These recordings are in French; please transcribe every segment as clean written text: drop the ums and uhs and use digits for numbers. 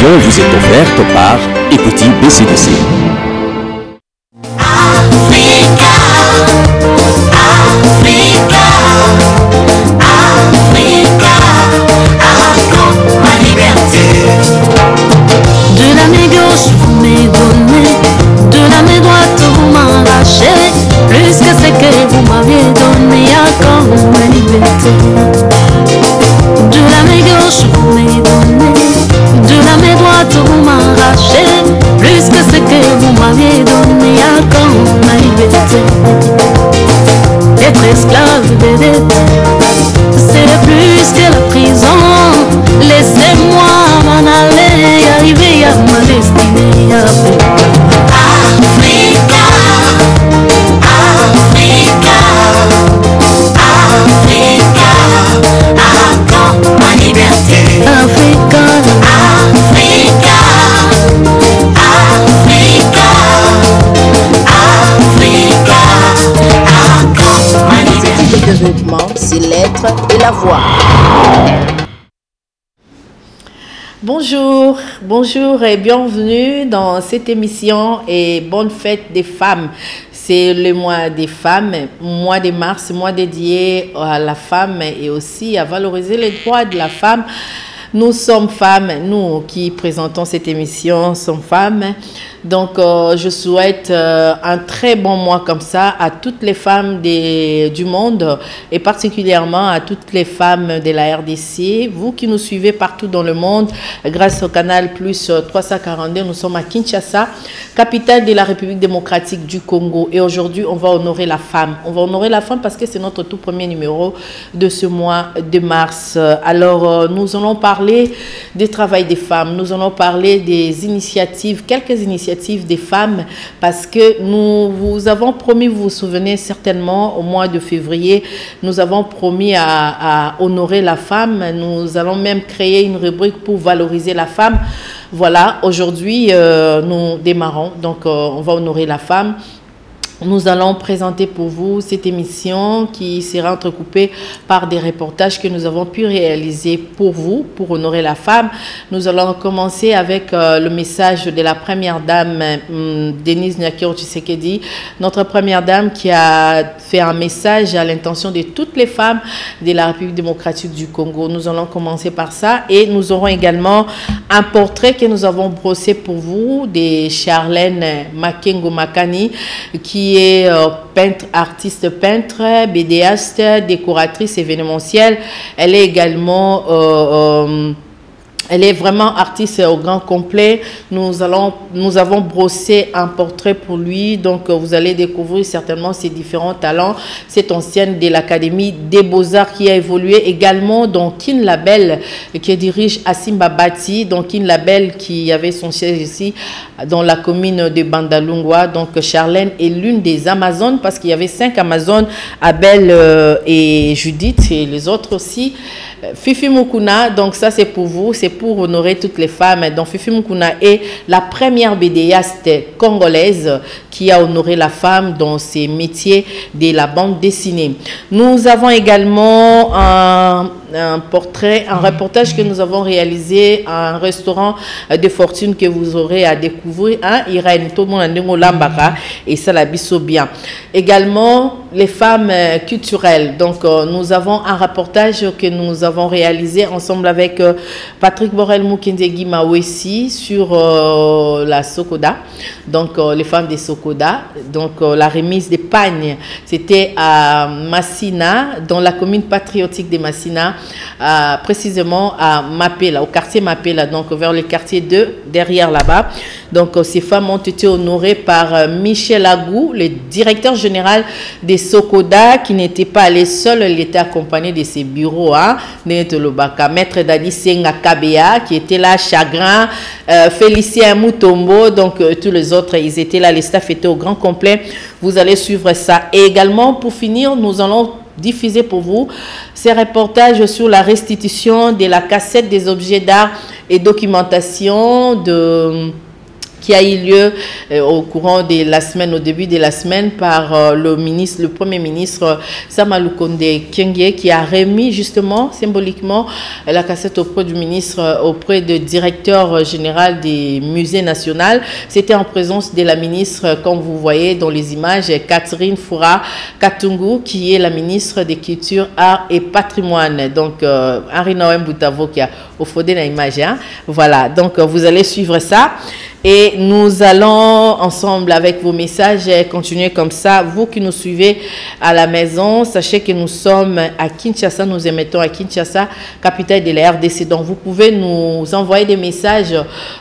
émission vous est offerte par Equity BCDC. De la main gauche vous m'avez donné, de la main droite vous m'arrachez, plus que ce que vous m'avez donné, encore ma liberté. De la main gauche vous m'avez donné, de la main droite vous m'arrachez, plus que ce que vous m'avez donné, encore ma liberté. Être esclave des dettes, c'est plus que la prison. Laissez-moi m'en aller, arriver à ma destinée. Africa, Africa, Africa, encore ma liberté. Africa, Africa, Africa, Africa, encore ma liberté. Le développement, c'est l'être et la voix. Bonjour, bonjour et bienvenue dans cette émission et bonne fête des femmes. C'est le mois des femmes, mois de mars, mois dédié à la femme et aussi à valoriser les droits de la femme. Nous sommes femmes, nous qui présentons cette émission sommes femmes. Donc, je souhaite un très bon mois comme ça à toutes les femmes du monde et particulièrement à toutes les femmes de la RDC. Vous qui nous suivez partout dans le monde, grâce au canal Plus 342, nous sommes à Kinshasa, capitale de la République démocratique du Congo. Et aujourd'hui, on va honorer la femme. On va honorer la femme parce que c'est notre tout premier numéro de ce mois de mars. Alors, nous allons parler du travail des femmes. Nous allons parler des initiatives, quelques initiatives des femmes, parce que nous vous avons promis, vous vous souvenez certainement, au mois de février, nous avons promis à honorer la femme. Nous allons même créer une rubrique pour valoriser la femme. Voilà, aujourd'hui, nous démarrons, donc on va honorer la femme. Nous allons présenter pour vous cette émission qui sera entrecoupée par des reportages que nous avons pu réaliser pour vous, pour honorer la femme. Nous allons commencer avec le message de la première dame, Denise Nyakiro Tshisekedi, notre première dame qui a fait un message à l'intention de toutes les femmes de la République démocratique du Congo. Nous allons commencer par ça et nous aurons également un portrait que nous avons brossé pour vous de Charlène Makengo Makani, qui est peintre, artiste peintre, BDaste, décoratrice événementielle. Elle est également elle est vraiment artiste au grand complet. Nous avons brossé un portrait pour lui. Donc, vous allez découvrir certainement ses différents talents. Cette ancienne de l'Académie des Beaux-Arts qui a évolué également dans Kin Label, qui dirige Asimba Bati. Donc, Kin Label qui avait son siège ici dans la commune de Bandalungwa. Donc, Charlène est l'une des Amazones parce qu'il y avait 5 Amazones, Abel et Judith et les autres aussi. Fifi Mukuna, donc ça c'est pour vous, c'est pour honorer toutes les femmes. Donc Fifi Mukuna est la première BDaste congolaise qui a honoré la femme dans ses métiers de la bande dessinée. Nous avons également un portrait, un reportage que nous avons réalisé à un restaurant de fortune que vous aurez à découvrir, hein, Irène, tout le monde Lambaka et ça la biso bien. Également les femmes culturelles. Donc nous avons un reportage que nous avons réalisé ensemble avec Patrick Borel Mukendegi Mawesi sur la Sokoda. Donc les femmes des Sokoda. Donc la remise des pagnes, c'était à Massina, dans la commune patriotique de Massina. Précisément à Mapela, au quartier Mapela, donc vers le quartier 2, derrière là-bas. Donc ces femmes ont été honorées par Michel Agou, le directeur général des Sokoda, qui n'était pas allé seul, il était accompagné de ses bureaux, hein, Maître Dadi Senga Kabea, qui était là, Chagrin, Félicien Moutombo, donc tous les autres, ils étaient là, les staff étaient au grand complet. Vous allez suivre ça. Et également, pour finir, nous allons diffuser pour vous ces reportages sur la restitution de la cassette des objets d'art et documentation qui a eu lieu au courant de la semaine, au début de la semaine, par le Premier ministre Sama Lukonde Kyenge, qui a remis justement, symboliquement, la cassette auprès du ministre, auprès du directeur général des musées nationaux. C'était en présence de la ministre, comme vous voyez dans les images, Catherine Foura Katungu, qui est la ministre des Cultures, Arts et Patrimoine. Donc, Henri Noem Boutavo qui a au fondé l'image. Hein? Voilà, donc vous allez suivre ça. Et nous allons ensemble avec vos messages continuer comme ça. Vous qui nous suivez à la maison, sachez que nous sommes à Kinshasa, nous émettons à Kinshasa, capitale de la RDC. Donc vous pouvez nous envoyer des messages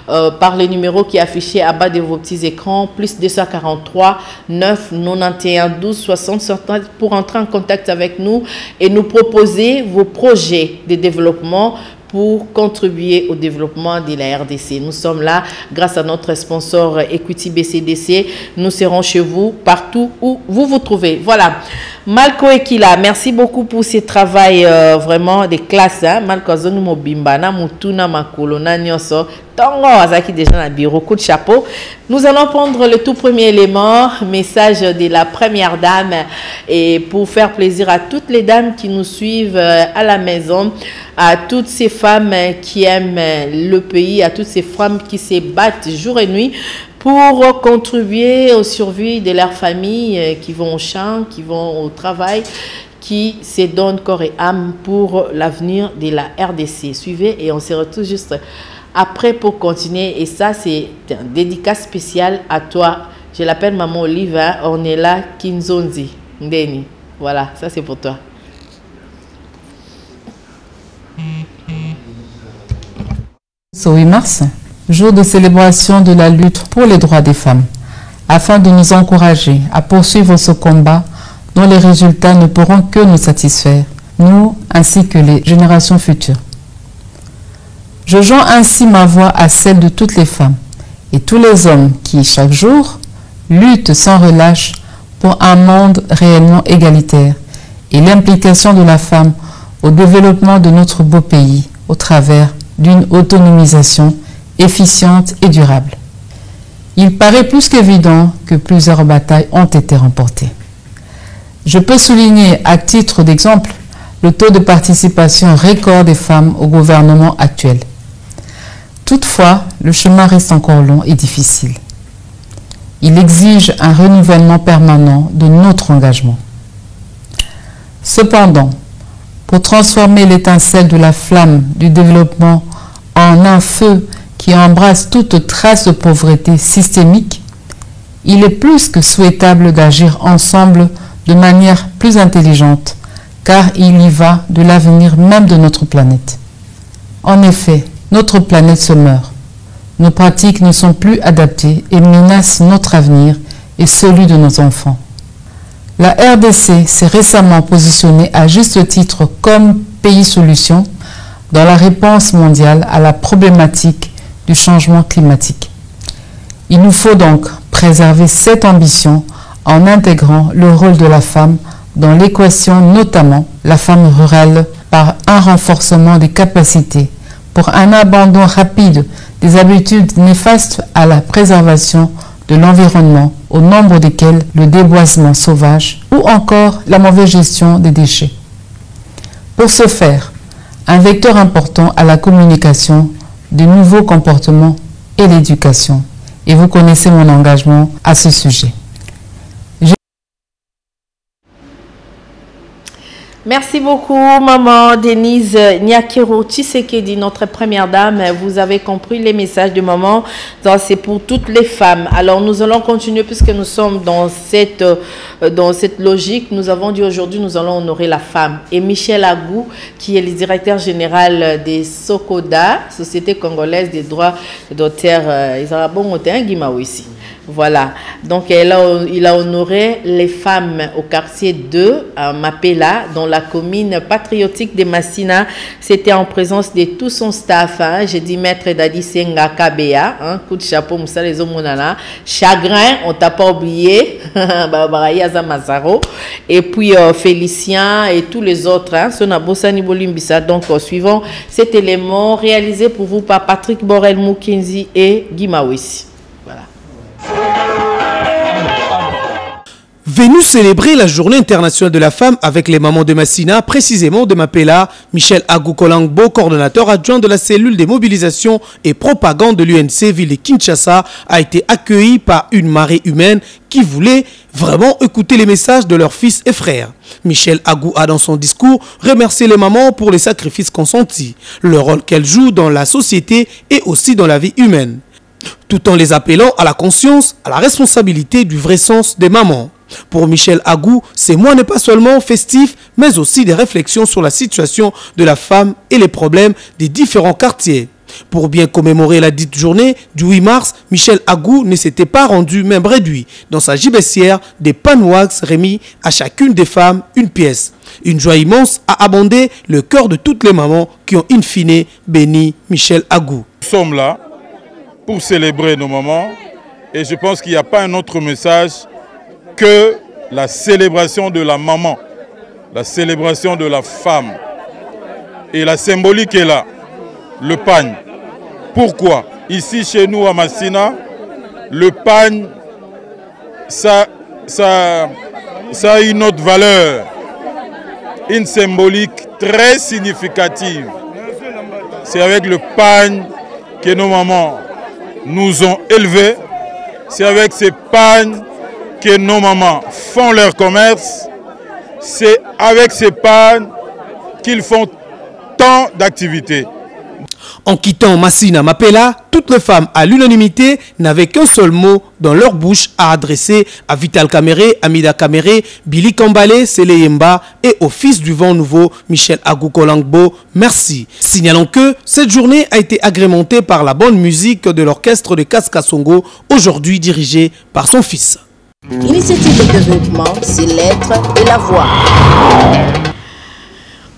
par le numéro qui est affiché à bas de vos petits écrans, plus 243 9 91 12 60 60 pour entrer en contact avec nous et nous proposer vos projets de développement pour contribuer au développement de la RDC. Nous sommes là grâce à notre sponsor Equity BCDC. Nous serons chez vous partout où vous vous trouvez. Voilà. Malco Ekila, merci beaucoup pour ce travail vraiment de classe. Hein? Malco Zonu Mobimba, na Mutuna Makolo, na Nyoso, Tongo Azaki déjà dans le bureau, coup de chapeau. Nous allons prendre le tout premier élément, message de la première dame, et pour faire plaisir à toutes les dames qui nous suivent à la maison, à toutes ces femmes qui aiment le pays, à toutes ces femmes qui se battent jour et nuit pour contribuer aux survies de leur famille, qui vont au champ, qui vont au travail, qui se donnent corps et âme pour l'avenir de la RDC. Suivez et on se retrouve juste après pour continuer. Et ça, c'est un dédicace spécial à toi. Je l'appelle Maman Olive, hein? On est là, Kinzonzi, Ndeni. Voilà, ça c'est pour toi. Ce 8 mars, jour de célébration de la lutte pour les droits des femmes, afin de nous encourager à poursuivre ce combat dont les résultats ne pourront que nous satisfaire, nous ainsi que les générations futures. Je joins ainsi ma voix à celle de toutes les femmes et tous les hommes qui, chaque jour, luttent sans relâche pour un monde réellement égalitaire et l'implication de la femme au développement de notre beau pays au travers d'une autonomisation efficiente et durable. Il paraît plus qu'évident que plusieurs batailles ont été remportées. Je peux souligner à titre d'exemple le taux de participation record des femmes au gouvernement actuel. Toutefois, le chemin reste encore long et difficile. Il exige un renouvellement permanent de notre engagement. Cependant, pour transformer l'étincelle de la flamme du développement en un feu qui embrasse toute trace de pauvreté systémique, il est plus que souhaitable d'agir ensemble de manière plus intelligente, car il y va de l'avenir même de notre planète. En effet, notre planète se meurt. Nos pratiques ne sont plus adaptées et menacent notre avenir et celui de nos enfants. La RDC s'est récemment positionnée à juste titre comme pays solution dans la réponse mondiale à la problématique du changement climatique. Il nous faut donc préserver cette ambition en intégrant le rôle de la femme dans l'équation, notamment la femme rurale, par un renforcement des capacités, pour un abandon rapide des habitudes néfastes à la préservation de l'environnement, au nombre desquels le déboisement sauvage ou encore la mauvaise gestion des déchets. Pour ce faire, un vecteur important à la communication, de nouveaux comportements et l'éducation. Et vous connaissez mon engagement à ce sujet. Merci beaucoup, maman Denise Nyakiro Tshisekedi, notre première dame. Vous avez compris les messages de maman. C'est pour toutes les femmes. Alors, nous allons continuer puisque nous sommes dans cette logique. Nous avons dit aujourd'hui, nous allons honorer la femme. Et Michel Agou, qui est le directeur général des Sokoda, Société congolaise des droits d'auteur, ici. Voilà, donc il a honoré les femmes au quartier 2 à Mapela, dans la commune patriotique de Massina. C'était en présence de tout son staff. Hein. J'ai dit maître Dadi Senga Kabea, hein, coup de chapeau, Moussa les Omonana. Chagrin, on t'a pas oublié, et puis Félicien et tous les autres. Hein, donc suivant cet élément réalisé pour vous par Patrick Borel Moukenzi et Guy Mawessi. Voilà. Venu célébrer la journée internationale de la femme avec les mamans de Massina, précisément de Mapela, Michel Agou Kolangbo, coordonnateur adjoint de la cellule des mobilisations et propagande de l'UNC Ville de Kinshasa, a été accueilli par une marée humaine qui voulait vraiment écouter les messages de leurs fils et frères. Michel Agou a dans son discours remercié les mamans pour les sacrifices consentis, le rôle qu'elles jouent dans la société et aussi dans la vie humaine, tout en les appelant à la conscience, à la responsabilité du vrai sens des mamans. Pour Michel Agou, ces mois n'est pas seulement festif, mais aussi des réflexions sur la situation de la femme et les problèmes des différents quartiers. Pour bien commémorer la dite journée du 8 mars, Michel Agou ne s'était pas rendu même réduit. Dans sa gibecière, des panwax remis à chacune des femmes une pièce. Une joie immense a abondé le cœur de toutes les mamans qui ont in fine béni Michel Agou. Nous sommes là pour célébrer nos mamans et je pense qu'il n'y a pas un autre message que la célébration de la maman, la célébration de la femme. Et la symbolique est là, le pagne. Pourquoi? Ici, chez nous, à Massina, le pagne, ça a une autre valeur, une symbolique très significative. C'est avec le pagne que nos mamans nous ont élevés. C'est avec ces pagnes que nos mamans font leur commerce, c'est avec ces pagnes qu'ils font tant d'activités. En quittant Massina Mapela, toutes les femmes à l'unanimité n'avaient qu'un seul mot dans leur bouche à adresser à Vital Kamere, Amida Kamere, Billy Kambale, Sele Yemba et au fils du vent nouveau, Michel Agou Kolangbo. Merci. Signalons que cette journée a été agrémentée par la bonne musique de l'orchestre de Kaskasongo, aujourd'hui dirigé par son fils. Initiative de développement, c'est l'être et la voix.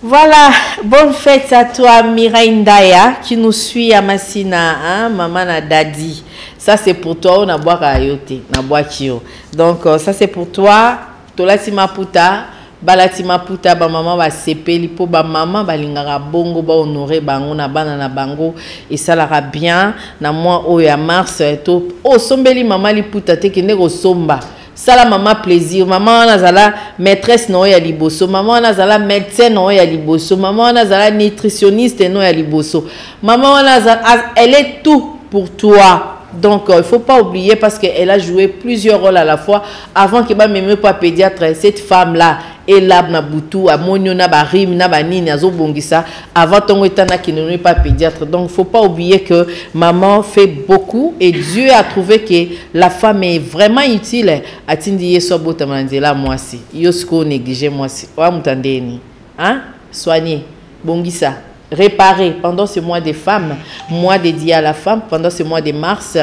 Voilà, bonne fête à toi Mireille Ndaya qui nous suit à Massina, hein, maman na dadi. Ça c'est pour toi, on a boire à yote, na boire kio. Donc ça c'est pour toi, tolati maputa, balati maputa ba maman va sepeli po ba maman ba lingara bongo ba honorer bango na bana na bango et ça la bien na mois au ya mars to o sombeli maman li puta te kende ko somba. Ça la maman plaisir, maman nazala maîtresse no ya liboso, maman nazala médecin no ya liboso, maman nazala nutritionniste no ya liboso. Maman nazala elle est tout pour toi. Donc il faut pas oublier parce qu'elle a joué plusieurs rôles à la fois avant que ba même pas pédiatre cette femme là et là na butu a monyo na ba rim na ba nini azo bongisa avant ton etana qui n'est pas pédiatre. Donc faut pas oublier que maman fait beaucoup et Dieu a trouvé que la femme est vraiment utile à tindi yeso botamandela moi si yosko négliger moi si wa mutandeni hein soigner bongisa réparer pendant ce mois des femmes, mois dédié à la femme, pendant ce mois de mars,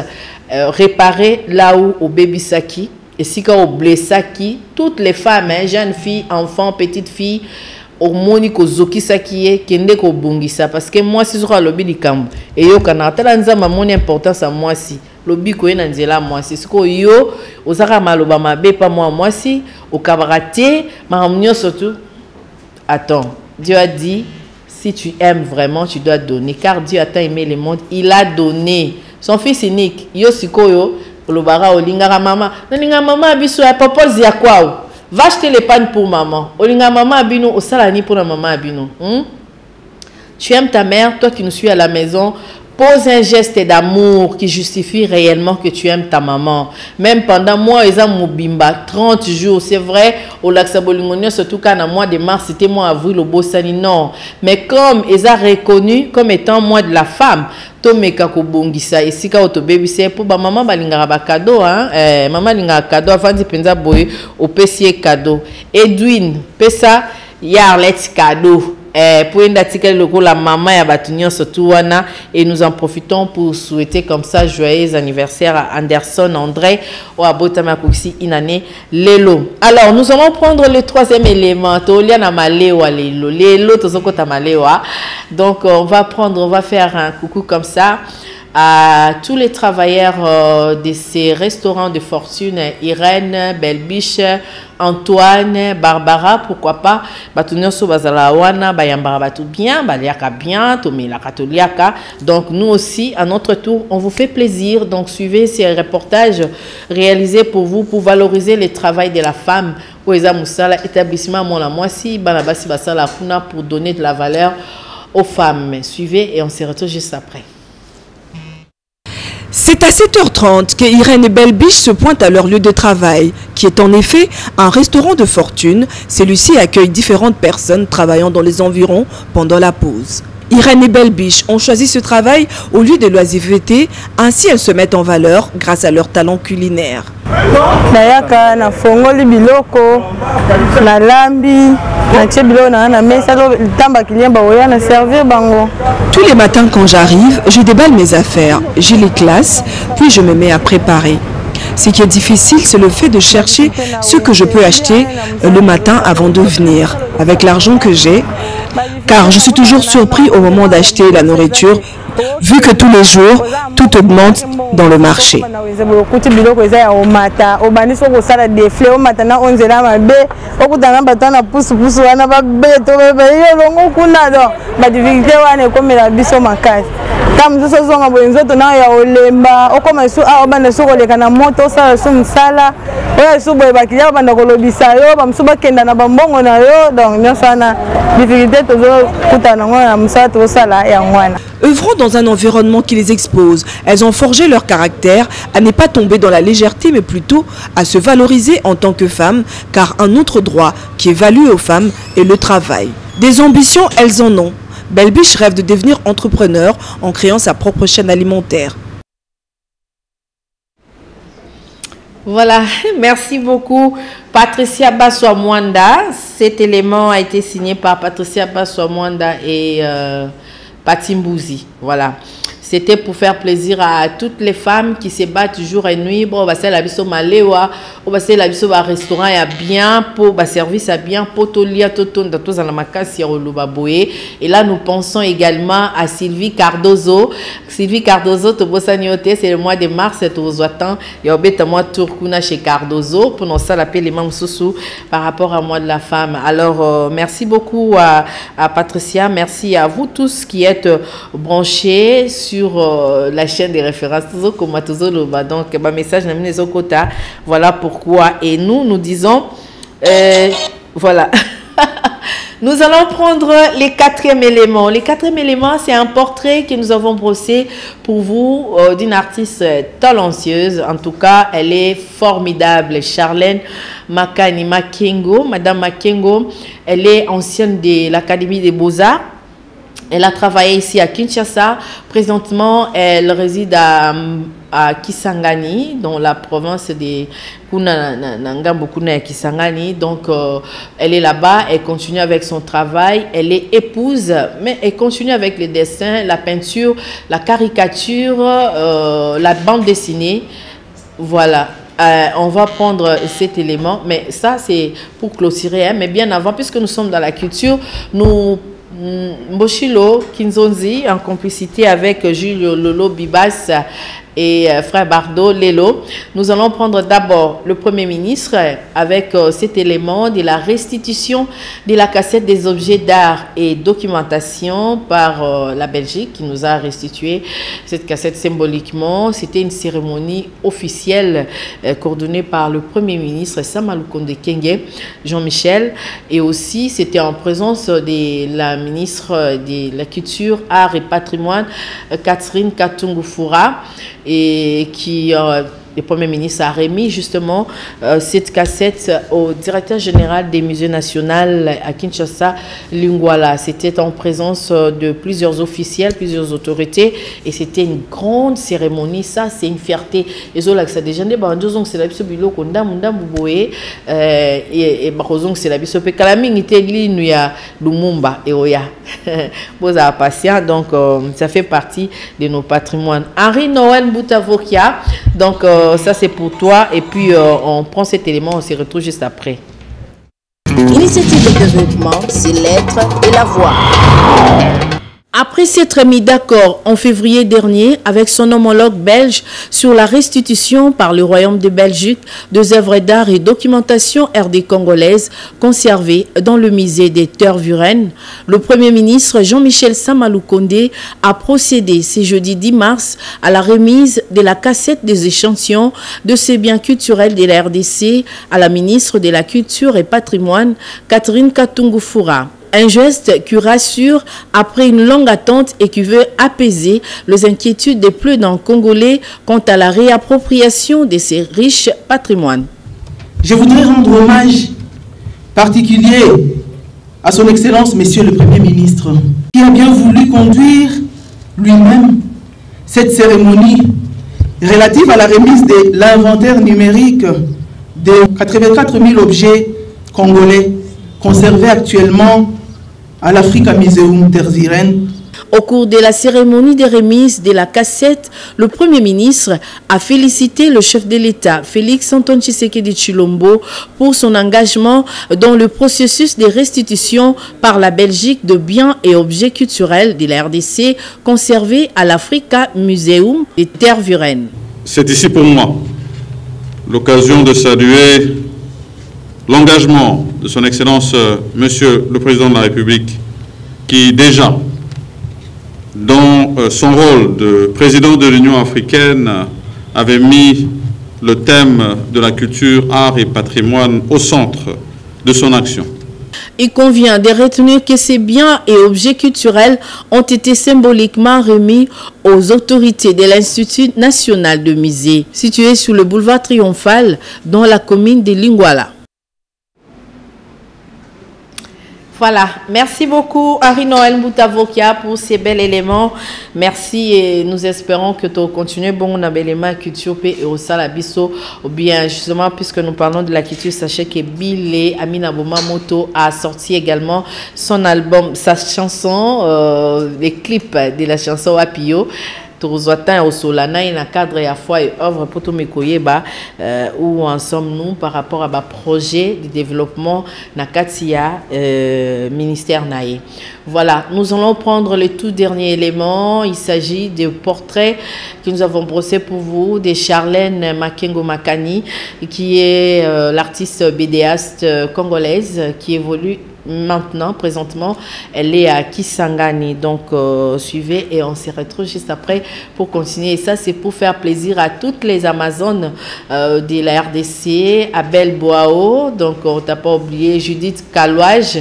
réparer là où au baby saki, et si quand au blessaki, toutes les femmes, hein, jeunes filles, enfants, petites filles, au monique au zoki saki, kende ko bongisa, parce que moi si sur le lobby du camp, et yo kanata lanza ma mon importance à moi si, lobby ko yenanzela moi si, ce ko yo, osaka maloba mabe pas moi si, au cabaretier, ma amnio surtout, attends, Dieu a dit. Si tu aimes vraiment, tu dois donner. Car Dieu a tant aimé le monde, il a donné. Son fils unique, Yosikoyo, Olobara, Olingara Mama. Olinga Mama Abiso, elle propose ya quoi? Va acheter les pannes pour maman. Olinga Mama Abino, au salani pour la maman Abino. Tu aimes ta mère, toi qui nous suis à la maison. Pose un geste d'amour qui justifie réellement que tu aimes ta maman. Même pendant moi, ils ont bimba 30 jours. C'est vrai, au Laxabolingonio, surtout quand en mois de mars, c'était mois avril au Bossani. Non. Mais comme ils ont reconnu comme étant mois de la femme, Tomeka ko bongisa et si ka auto baby c'est pour ba maman balingara ba cadeau hein maman lingara cadeau avant de penza boy au PC cadeau. Edwin pesa Yarlet cadeau. Pour une article logo la maman ya batunyo surtout wana et nous en profitons pour souhaiter comme ça joyeux anniversaire à Anderson André ou à Botama Kuksi inane lelo. Alors nous allons prendre le troisième élément tolia na malewa lelo tozoko ta malewa. Donc on va faire un coucou comme ça à tous les travailleurs de ces restaurants de fortune, Irène, Belbiche, Antoine, Barbara, pourquoi pas, Batunyoso Bazalawana, Bayambara Batu bien, Baliaka bien, Tomila Katoliaka. Donc nous aussi, à notre tour, on vous fait plaisir. Donc suivez ces reportages réalisés pour vous, pour valoriser le travail de la femme. Oeza Moussala, établissement Monamoisi, Banabasi Basala Kuna, pour donner de la valeur aux femmes. Suivez et on se retrouve juste après. C'est à 7h30 que Irène et Belbiche se pointent à leur lieu de travail, qui est en effet un restaurant de fortune. Celui-ci accueille différentes personnes travaillant dans les environs pendant la pause. Irène et Belbiche ont choisi ce travail au lieu de l'oisiveté, ainsi elles se mettent en valeur grâce à leur talent culinaire. Tous les matins quand j'arrive, je déballe mes affaires, je les classe, puis je me mets à préparer. Ce qui est difficile, c'est le fait de chercher ce que je peux acheter le matin avant de venir, avec l'argent que j'ai, car je suis toujours surpris au moment d'acheter la nourriture, vu que tous les jours, tout augmente dans le marché. Œuvrant dans un environnement qui les expose, elles ont forgé leur caractère à ne pas tomber dans la légèreté, mais plutôt à se valoriser en tant que femmes, car un autre droit qui est valu aux femmes est le travail. Des ambitions, elles en ont. Belbiche rêve de devenir entrepreneur en créant sa propre chaîne alimentaire. Voilà, merci beaucoup Patricia Bassoamwanda. Cet élément a été signé par Patricia Bassoamwanda et Patimbouzi. Voilà. C'était pour faire plaisir à toutes les femmes qui se battent jour et nuit. Bon, on va faire la biso malewa, on va faire la biso au restaurant et bien pour service à bien pour tolia toton dans tous la makasi olubaboé. Et là nous pensons également à Sylvie Cardozo. Sylvie Cardozo to bosanioté, c'est le mois de mars, c'est aux attend. Il y a obéta moi tourkuna chez Cardozo pour nous ça l'appeler les membres sous par rapport à mois de la femme. Alors merci beaucoup à Patricia, merci à vous tous qui êtes branchés sur la chaîne des références. Donc, message voilà pourquoi. Et nous disons, voilà. Nous allons prendre les quatrième élément. Le quatrième élément, c'est un portrait que nous avons brossé pour vous d'une artiste talentueuse. En tout cas, elle est formidable. Charlène Makani Makengo. Madame Makengo, elle est ancienne de l'Académie des Beaux-Arts. Elle a travaillé ici à Kinshasa. Présentement, elle réside à Kisangani, dans la province de Kisangani. Donc, elle est là-bas, elle continue avec son travail. Elle est épouse, mais elle continue avec les dessins, la peinture, la caricature, la bande dessinée. Voilà. On va prendre cet élément, mais ça, c'est pour clôturer. Hein, mais bien avant, puisque nous sommes dans la culture, nous... Mboshilo Kinzonzi, en complicité avec Julio Lolo Bibas et frère Bardo Lelo, nous allons prendre d'abord le Premier ministre avec cet élément de la restitution de la cassette des objets d'art et documentation par la Belgique qui nous a restitué cette cassette symboliquement. C'était une cérémonie officielle coordonnée par le Premier ministre Samalukonde Kenge, Jean-Michel, et aussi c'était en présence de la ministre de la Culture, Art et Patrimoine, Catherine Katungu-Foura, et qui, le Premier ministre a remis justement cette cassette au directeur général des musées nationaux à Kinshasa, Lingwala. C'était en présence de plusieurs officiels, plusieurs autorités, et c'était une grande cérémonie. Ça, c'est une fierté. Et ça, déjà, c'est la biso bilo konda munda muboé et barozong c'est la biso pe kalaming ite linu ya Lumumba et oya. Boza patient, donc ça fait partie de nos patrimoines. Henri Noël Boutavokia, donc ça c'est pour toi, et puis on prend cet élément, on se retrouve juste après. Initiative de développement, c'est l'être et la voix. Après s'être mis d'accord en février dernier avec son homologue belge sur la restitution par le Royaume de Belgique des œuvres d'art et documentation RD congolaise conservées dans le musée des Tervuren, le Premier ministre Jean-Michel Samalou Kondé a procédé ce jeudi 10 mars à la remise de la cassette des échantillons de ces biens culturels de la RDC à la ministre de la Culture et Patrimoine, Catherine Katungu-Foura. Un geste qui rassure après une longue attente et qui veut apaiser les inquiétudes des plus d'un Congolais quant à la réappropriation de ces riches patrimoines. Je voudrais rendre hommage particulier à son Excellence, Monsieur le Premier ministre, qui a bien voulu conduire lui-même cette cérémonie relative à la remise de l'inventaire numérique des 84 000 objets congolais conservés actuellement à l'Africa Museum Tervuren. Au cours de la cérémonie de remise de la cassette, le Premier ministre a félicité le chef de l'État, Félix Antoine Tshisekedi Tshilombo, pour son engagement dans le processus de restitution par la Belgique de biens et objets culturels de la RDC conservés à l'Africa Museum de Tervuren. C'est ici pour moi l'occasion de saluer l'engagement de son Excellence, Monsieur le Président de la République, qui déjà, dans son rôle de président de l'Union africaine, avait mis le thème de la culture, art et patrimoine au centre de son action. Il convient de retenir que ces biens et objets culturels ont été symboliquement remis aux autorités de l'Institut national de musée, situé sur le boulevard Triomphal, dans la commune de Lingwala. Voilà, merci beaucoup Henri-Noël Moutavokia pour ces bels éléments. Merci et nous espérons que tu continues bon on a bel élément culture et au salabiso ou bien justement puisque nous parlons de la culture, sachez que Bilé Amina Moto a sorti également son album, sa chanson, les clips de la chanson Apio. Tourzoatin au Solana et na cadre à foi et œuvre pour tout mekoyeba où en sommes-nous par rapport à un projet de développement na katia ministère naé. Voilà, nous allons prendre le tout dernier élément. Il s'agit des portraits que nous avons brossés pour vous de Charlène Makengo Makani, qui est l'artiste bédéaste congolaise qui évolue maintenant, présentement, elle est à Kisangani. Donc, suivez et on se retrouve juste après pour continuer. Et ça, c'est pour faire plaisir à toutes les Amazones de la RDC, Abel Boao, donc on t'a pas oublié, Judith Kalouage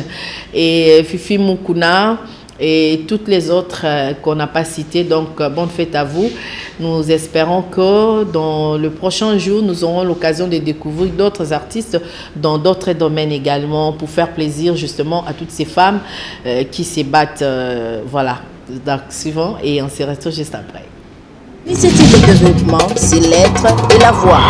et Fifi Mukuna et toutes les autres qu'on n'a pas citées. Donc, bonne fête à vous. Nous espérons que dans le prochain jour, nous aurons l'occasion de découvrir d'autres artistes dans d'autres domaines également pour faire plaisir justement à toutes ces femmes qui se battent. Voilà, donc suivant et on se retrouve juste après. L'initiative de développement, c'est l'être et la voix.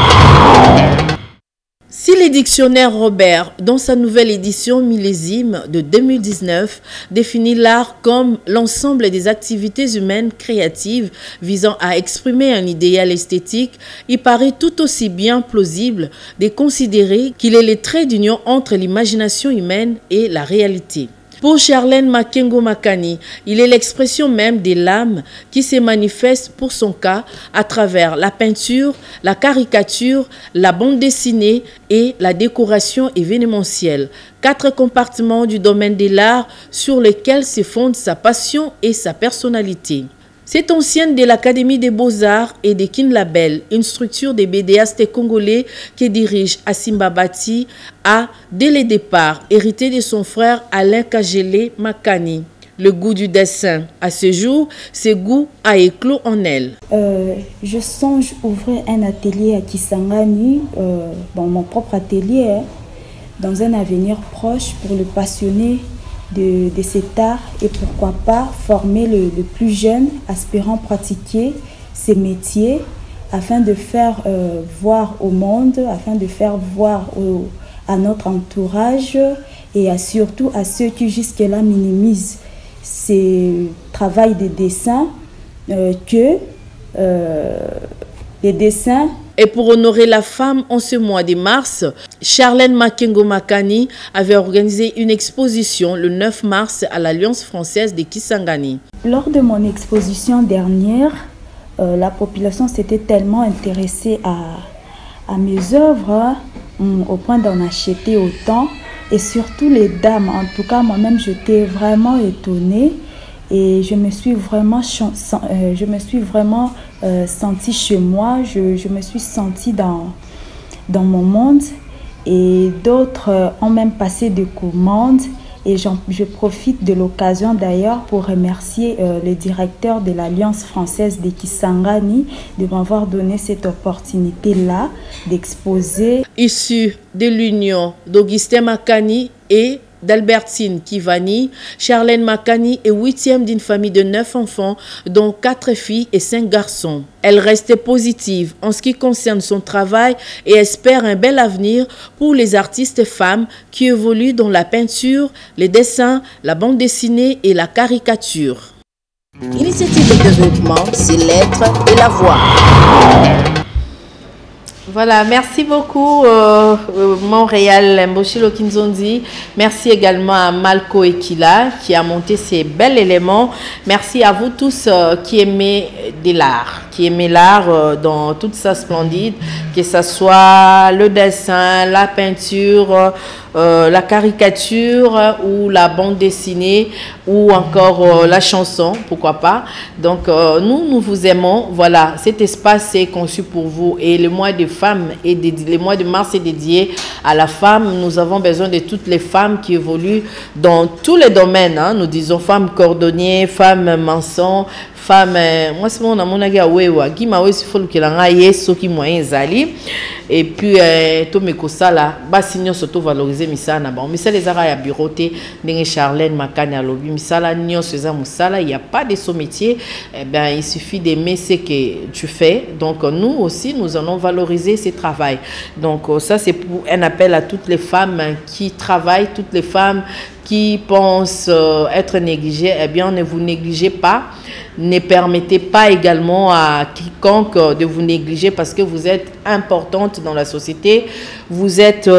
Si le dictionnaire Robert, dans sa nouvelle édition millésime de 2019, définit l'art comme l'ensemble des activités humaines créatives visant à exprimer un idéal esthétique, il paraît tout aussi bien plausible de considérer qu'il est le trait d'union entre l'imagination humaine et la réalité. Pour Charlène Makengo Makani, il est l'expression même de l'âme qui se manifeste pour son cas à travers la peinture, la caricature, la bande dessinée et la décoration événementielle. 4 compartiments du domaine de l'art sur lesquels se fondent sa passion et sa personnalité. Cette ancienne de l'Académie des Beaux-Arts et de Kinlabel, une structure des bédéastes congolais que dirige Asimba Bati, a, dès le départ, hérité de son frère Alain Kagele Makani. Le goût du dessin. À ce jour, ce goût a éclos en elle. Je songe ouvrir un atelier à Kisangani, mon propre atelier, dans un avenir proche pour le passionné de cet art et pourquoi pas former le plus jeune aspirant pratiquer ces métiers afin de faire voir au monde, afin de faire voir à notre entourage et surtout à ceux qui jusque-là minimisent ces travail de dessin que les dessins. Et pour honorer la femme en ce mois de mars, Charlène Makengo Makani avait organisé une exposition le 9 mars à l'Alliance française de Kisangani. Lors de mon exposition dernière, la population s'était tellement intéressée à mes œuvres au point d'en acheter autant. Et surtout les dames, en tout cas moi-même j'étais vraiment étonnée et je me suis vraiment sentie chez moi, je me suis sentie dans mon monde. Et d'autres ont même passé des commandes et je profite de l'occasion d'ailleurs pour remercier le directeur de l'Alliance française de Kisangani de m'avoir donné cette opportunité-là d'exposer. Issu de l'union d'Augustin Makani et d'Albertine Kivani, Charlène Makani est 8e d'une famille de 9 enfants, dont 4 filles et 5 garçons. Elle reste positive en ce qui concerne son travail et espère un bel avenir pour les artistes femmes qui évoluent dans la peinture, les dessins, la bande dessinée et la caricature. Initiative de développement, c'est l'être et la voix. Voilà, merci beaucoup Montréal Mboshilo Kinzondi. Merci également à Malco Ekila qui a monté ces bels éléments. Merci à vous tous qui aimez de l'art, dans toute sa splendide, que ce soit le dessin, la peinture, la caricature ou la bande dessinée ou encore la chanson, pourquoi pas. Donc nous vous aimons. Voilà, cet espace est conçu pour vous et le mois de femmes et le mois de mars est dédié à la femme. Nous avons besoin de toutes les femmes qui évoluent dans tous les domaines, hein. Nous disons femmes cordonniers, femmes maçons, femmes, moi c'est mon amour qui m'a aussi fait que la yeso qui moyen zali et puis tout mes kosala bas signon surtout valoriser misana bon misala les ara ya bureauté n'engue Charlène Makani à lobby misala nyon seza musala, il n'y a pas de son métier, eh bien il suffit d'aimer ce que tu fais. Donc nous aussi nous allons valoriser ce travail. Donc ça c'est pour un appel à toutes les femmes qui travaillent, toutes les femmes qui pensent être négligées. Eh bien ne vous négligez pas. Ne permettez pas également à quiconque de vous négliger parce que vous êtes importante dans la société, vous êtes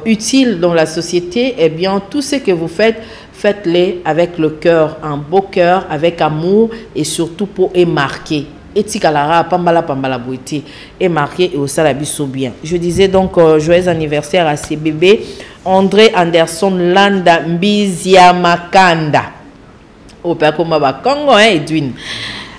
utile dans la société. Eh bien, tout ce que vous faites, faites-le avec le cœur, un beau cœur, avec amour et surtout pour émarquer. Et tikalara pambala bouiti et marqué et au salabiso bien. Je disais donc joyeux anniversaire à ces bébés André Anderson Landa Mbizia Makanda. Au père comme Congo, Edwin.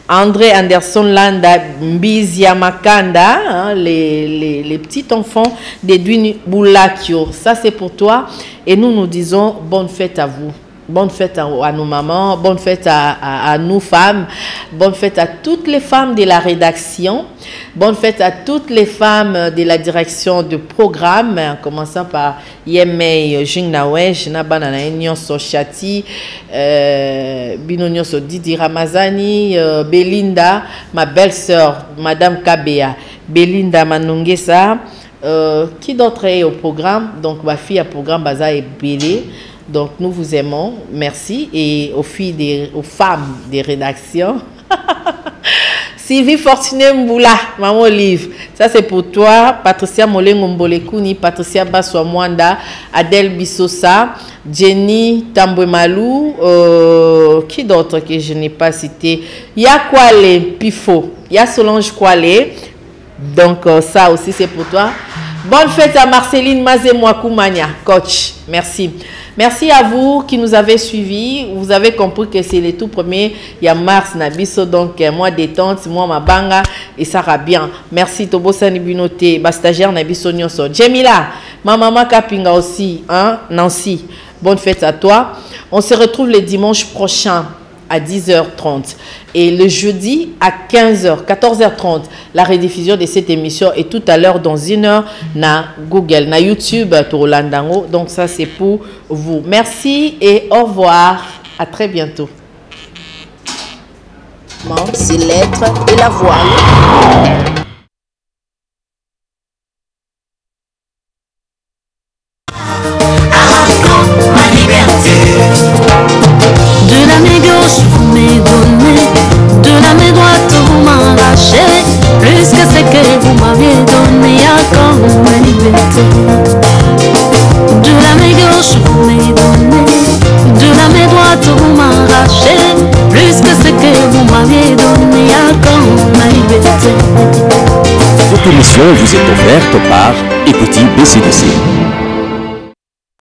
André Anderson Landa Mbizia Makanda, hein, les petits enfants d'Edwin Boulakio. Ça c'est pour toi. Et nous disons bonne fête à vous. Bonne fête à nos mamans, bonne fête à nous femmes, bonne fête à toutes les femmes de la rédaction, bonne fête à toutes les femmes de la direction de programme, en commençant par Yemei Jingnawe, Jinabanana Nyonso Chati, Bino Nyonso Didi Ramazani, Belinda, ma belle-sœur, Madame Kabea, Belinda Manungesa, qui d'autre est au programme? Donc ma fille à programme Baza et Bélé. Donc, nous vous aimons. Merci. Et aux femmes des rédactions. Sylvie Fortuné Mboula, Maman Olive. Ça, c'est pour toi. Patricia Molengo Mbolekuni, Patricia Baswamwanda, Adèle Bissosa, Jenny Tambouemalou. Qui d'autre que je n'ai pas cité? Ya Kwale Pifo. Ya Solange Kwale. Donc, ça aussi, c'est pour toi. Bonne fête à Marceline Mazemouakoumania, coach. Merci. Merci à vous qui nous avez suivis. Vous avez compris que c'est le tout premier. Il y a mars, Nabiso, donc moi détente, moi ma banga et ça va bien. Merci Tobo Sanibinote, Bastagiaire Nabiso Nyonso. Jemila, ma maman Kapinga aussi, hein, Nancy. Bonne fête à toi. On se retrouve le dimanche prochain à 10h30 et le jeudi à 14h30 la rediffusion de cette émission est tout à l'heure dans 1 heure na Google, na YouTube pour Landango. Donc ça c'est pour vous. Merci et au revoir. À très bientôt. C'est l'être et la voix. De la main gauche, vous m'avez donné, de la main droite, vous m'arrachez. Plus que ce que vous m'aviez donné, à quand vous me liberté. émission vous est offerte par Écoutez BCDC.